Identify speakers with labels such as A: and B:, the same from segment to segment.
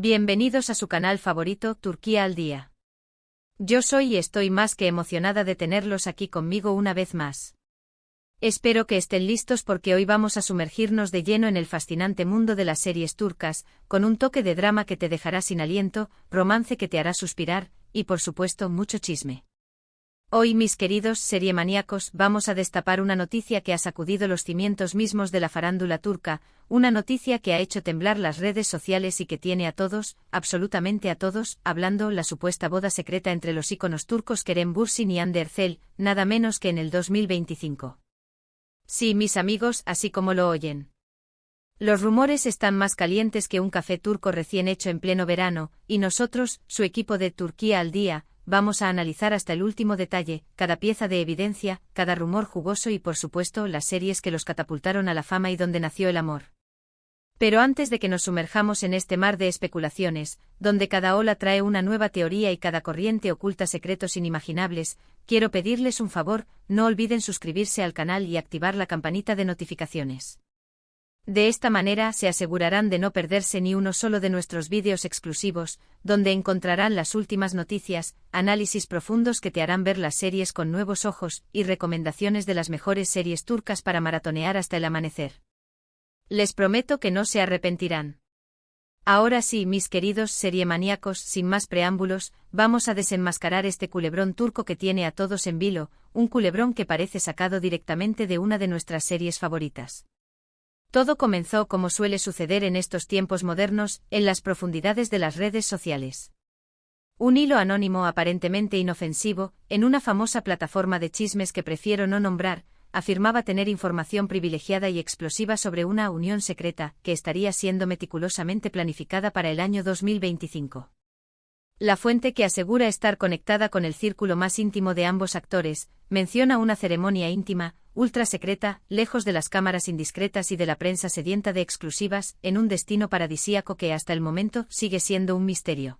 A: Bienvenidos a su canal favorito, Turquía al Día. Yo soy y estoy más que emocionada de tenerlos aquí conmigo una vez más. Espero que estén listos porque hoy vamos a sumergirnos de lleno en el fascinante mundo de las series turcas, con un toque de drama que te dejará sin aliento, romance que te hará suspirar, y por supuesto mucho chisme. Hoy, mis queridos seriemaníacos, vamos a destapar una noticia que ha sacudido los cimientos mismos de la farándula turca, una noticia que ha hecho temblar las redes sociales y que tiene a todos, absolutamente a todos, hablando: la supuesta boda secreta entre los íconos turcos Kerem Bürsin y Hande Erçel, nada menos que en el 2025. Sí, mis amigos, así como lo oyen. Los rumores están más calientes que un café turco recién hecho en pleno verano, y nosotros, su equipo de Turquía al Día, vamos a analizar hasta el último detalle, cada pieza de evidencia, cada rumor jugoso y por supuesto las series que los catapultaron a la fama y donde nació el amor. Pero antes de que nos sumerjamos en este mar de especulaciones, donde cada ola trae una nueva teoría y cada corriente oculta secretos inimaginables, quiero pedirles un favor: no olviden suscribirse al canal y activar la campanita de notificaciones. De esta manera se asegurarán de no perderse ni uno solo de nuestros vídeos exclusivos, donde encontrarán las últimas noticias, análisis profundos que te harán ver las series con nuevos ojos, y recomendaciones de las mejores series turcas para maratonear hasta el amanecer. Les prometo que no se arrepentirán. Ahora sí, mis queridos seriemaníacos, sin más preámbulos, vamos a desenmascarar este culebrón turco que tiene a todos en vilo, un culebrón que parece sacado directamente de una de nuestras series favoritas. Todo comenzó, como suele suceder en estos tiempos modernos, en las profundidades de las redes sociales. Un hilo anónimo aparentemente inofensivo, en una famosa plataforma de chismes que prefiero no nombrar, afirmaba tener información privilegiada y explosiva sobre una unión secreta que estaría siendo meticulosamente planificada para el año 2025. La fuente, que asegura estar conectada con el círculo más íntimo de ambos actores, menciona una ceremonia íntima, ultra secreta, lejos de las cámaras indiscretas y de la prensa sedienta de exclusivas, en un destino paradisíaco que hasta el momento sigue siendo un misterio.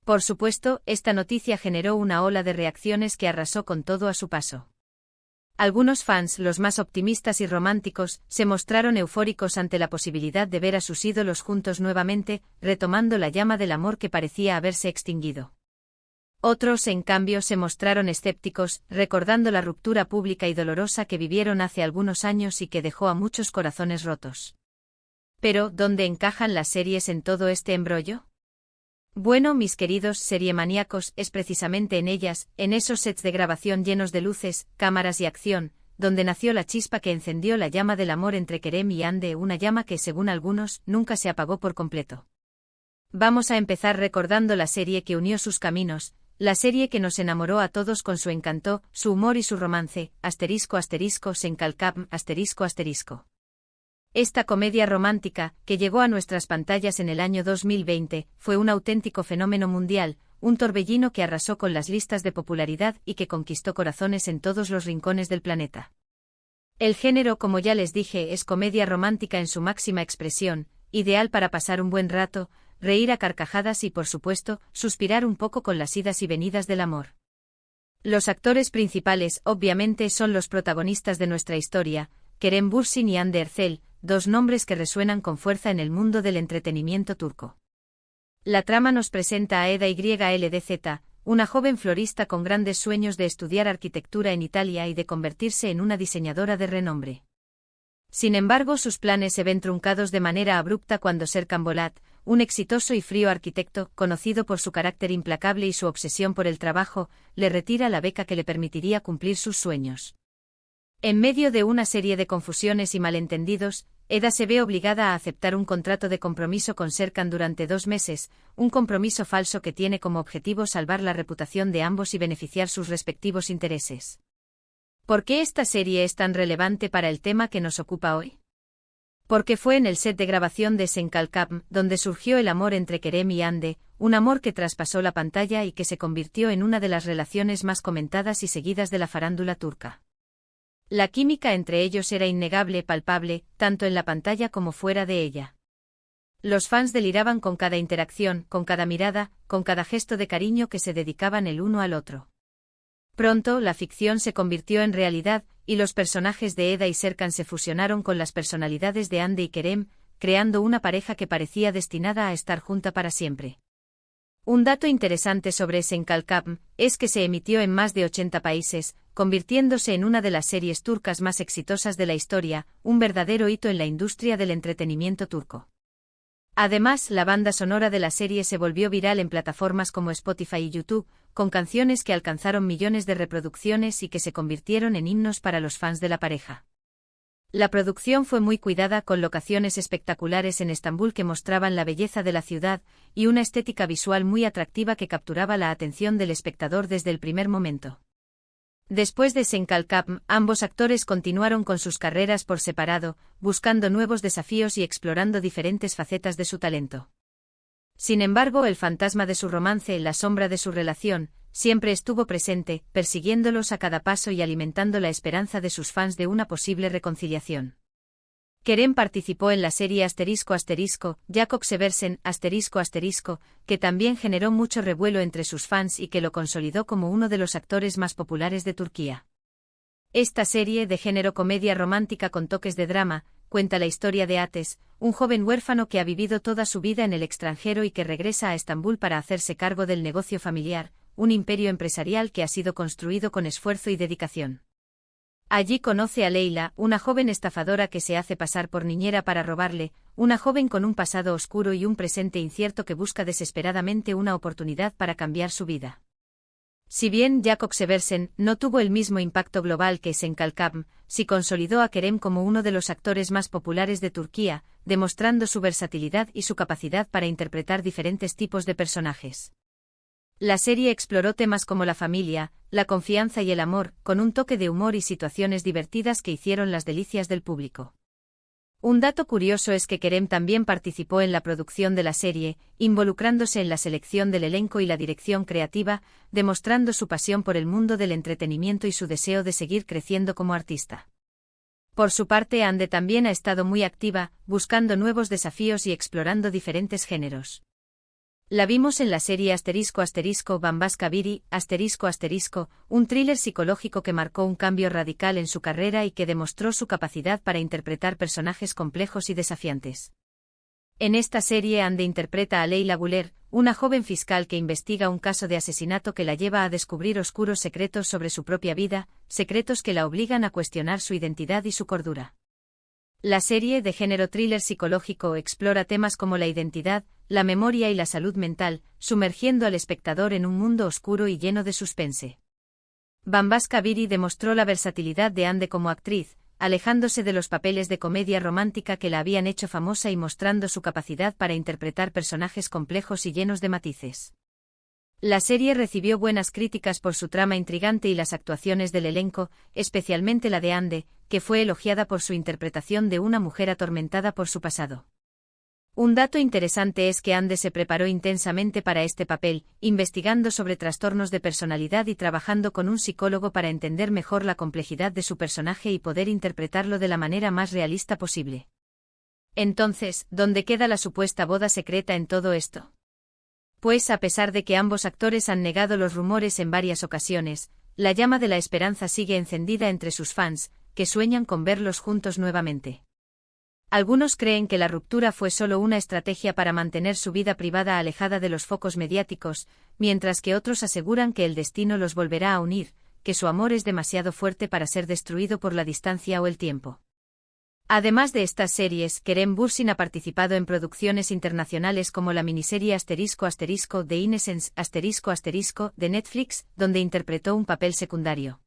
A: Por supuesto, esta noticia generó una ola de reacciones que arrasó con todo a su paso. Algunos fans, los más optimistas y románticos, se mostraron eufóricos ante la posibilidad de ver a sus ídolos juntos nuevamente, retomando la llama del amor que parecía haberse extinguido. Otros, en cambio, se mostraron escépticos, recordando la ruptura pública y dolorosa que vivieron hace algunos años y que dejó a muchos corazones rotos. Pero, ¿dónde encajan las series en todo este embrollo? Bueno, mis queridos seriemaníacos, es precisamente en ellas, en esos sets de grabación llenos de luces, cámaras y acción, donde nació la chispa que encendió la llama del amor entre Kerem y Hande, una llama que, según algunos, nunca se apagó por completo. Vamos a empezar recordando la serie que unió sus caminos, la serie que nos enamoró a todos con su encanto, su humor y su romance, **Sencalcam**. Esta comedia romántica, que llegó a nuestras pantallas en el año 2020, fue un auténtico fenómeno mundial, un torbellino que arrasó con las listas de popularidad y que conquistó corazones en todos los rincones del planeta. El género, como ya les dije, es comedia romántica en su máxima expresión, ideal para pasar un buen rato, reír a carcajadas y, por supuesto, suspirar un poco con las idas y venidas del amor. Los actores principales, obviamente, son los protagonistas de nuestra historia, Kerem Bürsin y Hande Erçel, dos nombres que resuenan con fuerza en el mundo del entretenimiento turco. La trama nos presenta a Eda YLDZ, una joven florista con grandes sueños de estudiar arquitectura en Italia y de convertirse en una diseñadora de renombre. Sin embargo, sus planes se ven truncados de manera abrupta cuando Serkan Bolat, un exitoso y frío arquitecto, conocido por su carácter implacable y su obsesión por el trabajo, le retira la beca que le permitiría cumplir sus sueños. En medio de una serie de confusiones y malentendidos, Eda se ve obligada a aceptar un contrato de compromiso con Serkan durante 2 meses, un compromiso falso que tiene como objetivo salvar la reputación de ambos y beneficiar sus respectivos intereses. ¿Por qué esta serie es tan relevante para el tema que nos ocupa hoy? Porque fue en el set de grabación de Sencalcam donde surgió el amor entre Kerem y Hande, un amor que traspasó la pantalla y que se convirtió en una de las relaciones más comentadas y seguidas de la farándula turca. La química entre ellos era innegable, palpable, tanto en la pantalla como fuera de ella. Los fans deliraban con cada interacción, con cada mirada, con cada gesto de cariño que se dedicaban el uno al otro. Pronto, la ficción se convirtió en realidad, y los personajes de Eda y Serkan se fusionaron con las personalidades de Hande y Kerem, creando una pareja que parecía destinada a estar junta para siempre. Un dato interesante sobre Senkalkam es que se emitió en más de 80 países, convirtiéndose en una de las series turcas más exitosas de la historia, un verdadero hito en la industria del entretenimiento turco. Además, la banda sonora de la serie se volvió viral en plataformas como Spotify y YouTube, con canciones que alcanzaron millones de reproducciones y que se convirtieron en himnos para los fans de la pareja. La producción fue muy cuidada, con locaciones espectaculares en Estambul que mostraban la belleza de la ciudad y una estética visual muy atractiva que capturaba la atención del espectador desde el primer momento. Después de Senkalkam, ambos actores continuaron con sus carreras por separado, buscando nuevos desafíos y explorando diferentes facetas de su talento. Sin embargo, el fantasma de su romance, la sombra de su relación, siempre estuvo presente, persiguiéndolos a cada paso y alimentando la esperanza de sus fans de una posible reconciliación. Kerem participó en la serie Jakob Seversen que también generó mucho revuelo entre sus fans y que lo consolidó como uno de los actores más populares de Turquía. Esta serie, de género comedia romántica con toques de drama, cuenta la historia de Ateş, un joven huérfano que ha vivido toda su vida en el extranjero y que regresa a Estambul para hacerse cargo del negocio familiar, un imperio empresarial que ha sido construido con esfuerzo y dedicación. Allí conoce a Leyla, una joven estafadora que se hace pasar por niñera para robarle, una joven con un pasado oscuro y un presente incierto que busca desesperadamente una oportunidad para cambiar su vida. Si bien Jakob Seversen no tuvo el mismo impacto global que Senkalkam, sí consolidó a Kerem como uno de los actores más populares de Turquía, demostrando su versatilidad y su capacidad para interpretar diferentes tipos de personajes. La serie exploró temas como la familia, la confianza y el amor, con un toque de humor y situaciones divertidas que hicieron las delicias del público. Un dato curioso es que Kerem también participó en la producción de la serie, involucrándose en la selección del elenco y la dirección creativa, demostrando su pasión por el mundo del entretenimiento y su deseo de seguir creciendo como artista. Por su parte, Hande también ha estado muy activa, buscando nuevos desafíos y explorando diferentes géneros. La vimos en la serie Bambaşka Biri, un thriller psicológico que marcó un cambio radical en su carrera y que demostró su capacidad para interpretar personajes complejos y desafiantes. En esta serie Hande interpreta a Leyla Güler, una joven fiscal que investiga un caso de asesinato que la lleva a descubrir oscuros secretos sobre su propia vida, secretos que la obligan a cuestionar su identidad y su cordura. La serie, de género thriller psicológico, explora temas como la identidad, la memoria y la salud mental, sumergiendo al espectador en un mundo oscuro y lleno de suspense. Bambaşka Biri demostró la versatilidad de Hande como actriz, alejándose de los papeles de comedia romántica que la habían hecho famosa y mostrando su capacidad para interpretar personajes complejos y llenos de matices. La serie recibió buenas críticas por su trama intrigante y las actuaciones del elenco, especialmente la de Hande, que fue elogiada por su interpretación de una mujer atormentada por su pasado. Un dato interesante es que Hande se preparó intensamente para este papel, investigando sobre trastornos de personalidad y trabajando con un psicólogo para entender mejor la complejidad de su personaje y poder interpretarlo de la manera más realista posible. Entonces, ¿dónde queda la supuesta boda secreta en todo esto? Pues a pesar de que ambos actores han negado los rumores en varias ocasiones, la llama de la esperanza sigue encendida entre sus fans, que sueñan con verlos juntos nuevamente. Algunos creen que la ruptura fue solo una estrategia para mantener su vida privada alejada de los focos mediáticos, mientras que otros aseguran que el destino los volverá a unir, que su amor es demasiado fuerte para ser destruido por la distancia o el tiempo. Además de estas series, Kerem Bürsin ha participado en producciones internacionales como la miniserie **The Innocence** de Netflix, donde interpretó un papel secundario.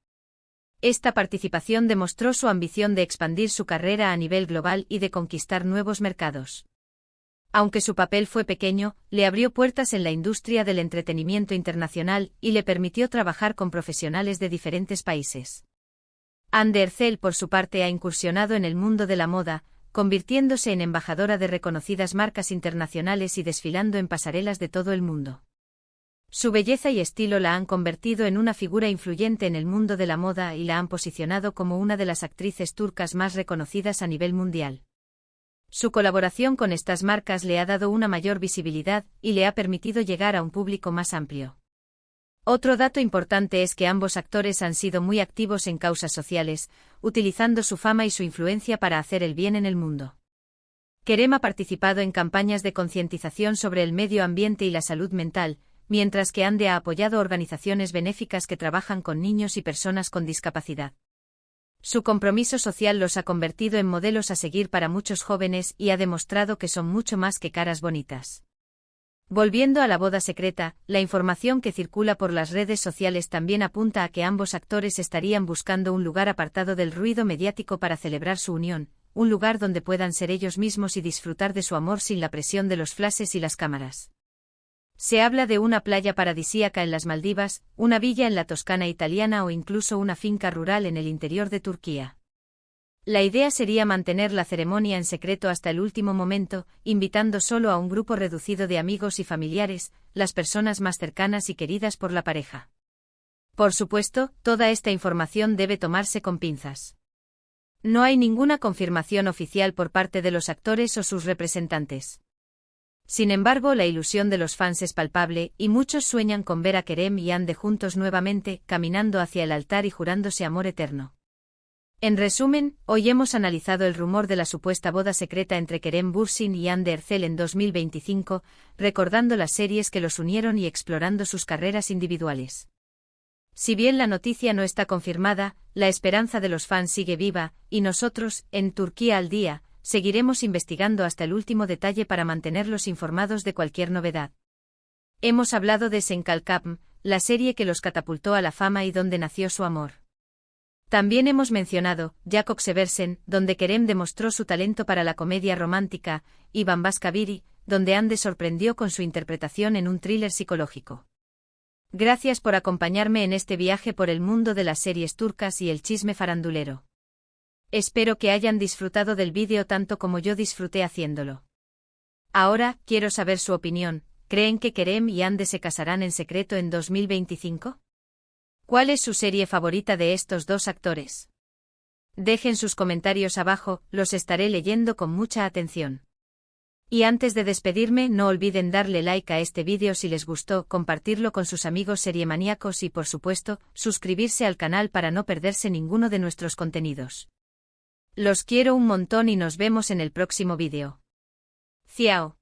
A: Esta participación demostró su ambición de expandir su carrera a nivel global y de conquistar nuevos mercados. Aunque su papel fue pequeño, le abrió puertas en la industria del entretenimiento internacional y le permitió trabajar con profesionales de diferentes países. Hande Erçel, por su parte, ha incursionado en el mundo de la moda, convirtiéndose en embajadora de reconocidas marcas internacionales y desfilando en pasarelas de todo el mundo. Su belleza y estilo la han convertido en una figura influyente en el mundo de la moda y la han posicionado como una de las actrices turcas más reconocidas a nivel mundial. Su colaboración con estas marcas le ha dado una mayor visibilidad y le ha permitido llegar a un público más amplio. Otro dato importante es que ambos actores han sido muy activos en causas sociales, utilizando su fama y su influencia para hacer el bien en el mundo. Kerem ha participado en campañas de concientización sobre el medio ambiente y la salud mental, mientras que Hande ha apoyado organizaciones benéficas que trabajan con niños y personas con discapacidad. Su compromiso social los ha convertido en modelos a seguir para muchos jóvenes y ha demostrado que son mucho más que caras bonitas. Volviendo a la boda secreta, la información que circula por las redes sociales también apunta a que ambos actores estarían buscando un lugar apartado del ruido mediático para celebrar su unión, un lugar donde puedan ser ellos mismos y disfrutar de su amor sin la presión de los flashes y las cámaras. Se habla de una playa paradisíaca en las Maldivas, una villa en la Toscana italiana o incluso una finca rural en el interior de Turquía. La idea sería mantener la ceremonia en secreto hasta el último momento, invitando solo a un grupo reducido de amigos y familiares, las personas más cercanas y queridas por la pareja. Por supuesto, toda esta información debe tomarse con pinzas. No hay ninguna confirmación oficial por parte de los actores o sus representantes. Sin embargo, la ilusión de los fans es palpable, y muchos sueñan con ver a Kerem y Hande juntos nuevamente, caminando hacia el altar y jurándose amor eterno. En resumen, hoy hemos analizado el rumor de la supuesta boda secreta entre Kerem Bürsin y Hande Erçel en 2025, recordando las series que los unieron y explorando sus carreras individuales. Si bien la noticia no está confirmada, la esperanza de los fans sigue viva, y nosotros, en Turquía al Día, seguiremos investigando hasta el último detalle para mantenerlos informados de cualquier novedad. Hemos hablado de Senkalkapm, la serie que los catapultó a la fama y donde nació su amor. También hemos mencionado Jakob Seversen, donde Kerem demostró su talento para la comedia romántica, y Bambaşkabiri, donde Hande sorprendió con su interpretación en un thriller psicológico. Gracias por acompañarme en este viaje por el mundo de las series turcas y el chisme farandulero. Espero que hayan disfrutado del vídeo tanto como yo disfruté haciéndolo. Ahora, quiero saber su opinión. ¿Creen que Kerem y Hande se casarán en secreto en 2025? ¿Cuál es su serie favorita de estos dos actores? Dejen sus comentarios abajo, los estaré leyendo con mucha atención. Y antes de despedirme, no olviden darle like a este vídeo si les gustó, compartirlo con sus amigos seriemaníacos y por supuesto, suscribirse al canal para no perderse ninguno de nuestros contenidos. Los quiero un montón y nos vemos en el próximo vídeo. Ciao.